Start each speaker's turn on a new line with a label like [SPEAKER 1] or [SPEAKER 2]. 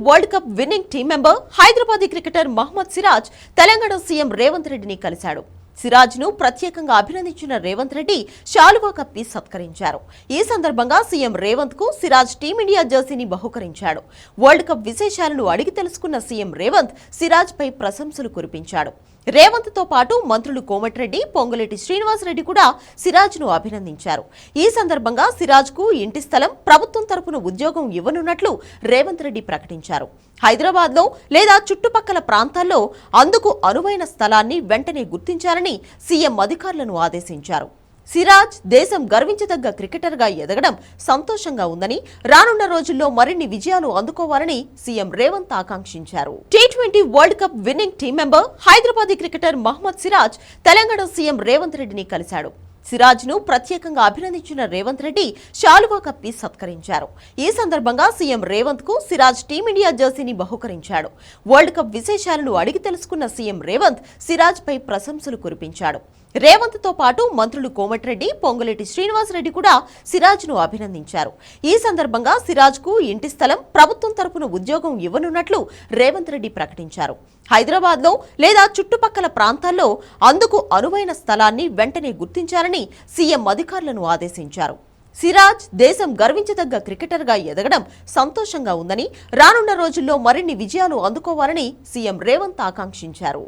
[SPEAKER 1] World cup winning team member Hyderabadi cricketer Mohammed Siraj Telangana CM Revanth రెడ్డిని కలిశాడు. సిరాజ్ ను ప్రత్యేకంగా అభినందించిన రేవంత్ రెడ్డి శాలువా కప్పి సత్కరించారు. ఈ సందర్భంగా సీఎం రేవంత్ కు సిరాజ్ టీమిండియా జెర్సీని బహుకరించాడు. వరల్డ్ కప్ విశేషాలను అడిగి తెలుసుకున్న సీఎం రేవంత్ సిరాజ్ పై ప్రశంసలు కురిపించాడు. రేవంత్ తో పాటు మంత్రులు కోమటిరెడ్డి, పొంగులేటి శ్రీనివాస్ రెడ్డి కూడా సిరాజ్ ను అభినందించారు. ఈ సందర్భంగా సిరాజ్ కు ఇంటి స్థలం, ప్రభుత్వం తరపున ఉద్యోగం ఇవ్వనున్నట్లు రేవంత్ రెడ్డి ప్రకటించారు. హైదరాబాద్ లో లేదా చుట్టుపక్కల ప్రాంతాల్లో అందుకు అనువైన స్థలాన్ని వెంటనే గుర్తించాలని సీఎం అధికారులను ఆదేశించారు. సిరాజ్ దేశం గర్వించదగ్గ క్రికెటర్ గా ఎదగడం సంతోషంగా ఉందని, రానున్న రోజుల్లో మరిన్ని విజయాలు అందుకోవాలని సీఎం రేవంత్ ఆకాంక్షించారు. టీ20 world cup winning team member Hyderabadi cricketer Mohammed Siraj Telangana CM Revanth రెడ్డిని కలిశాడు. సిరాజ్ ను ప్రత్యేకంగా అభినందించిన రేవంత్ రెడ్డి శాలువా కప్పి సత్కరించారు. ఈ సందర్భంగా సీఎం రేవంత్ కు సిరాజ్ టీమిండియా జెర్సీని బహుకరించాడు. వరల్డ్ కప్ విశేషాలను అడిగి తెలుసుకున్న సీఎం రేవంత్ సిరాజ్ పై ప్రశంసలు కురిపించాడు. రేవంత్ తో పాటు మంత్రులు కోమటిరెడ్డి, పొంగులేటి శ్రీనివాస్ రెడ్డి కూడా సిరాజ్ ను అభినందించారు. ఈ సందర్భంగా సిరాజ్ కు ఇంటి స్థలం, ప్రభుత్వం తరపున ఉద్యోగం ఇవ్వనున్నట్లు రేవంత్ రెడ్డి ప్రకటించారు. హైదరాబాద్ లో లేదా చుట్టుపక్కల ప్రాంతాల్లో అందుకు అనువైన స్థలాన్ని వెంటనే గుర్తించాలని సీఎం అధికారులను ఆదేశించారు. సిరాజ్ దేశం గర్వించదగ్గ క్రికెటర్ గా ఎదగడం సంతోషంగా ఉందని, రానున్న రోజుల్లో మరిన్ని విజయాలు అందుకోవాలని సీఎం రేవంత్ ఆకాంక్షించారు.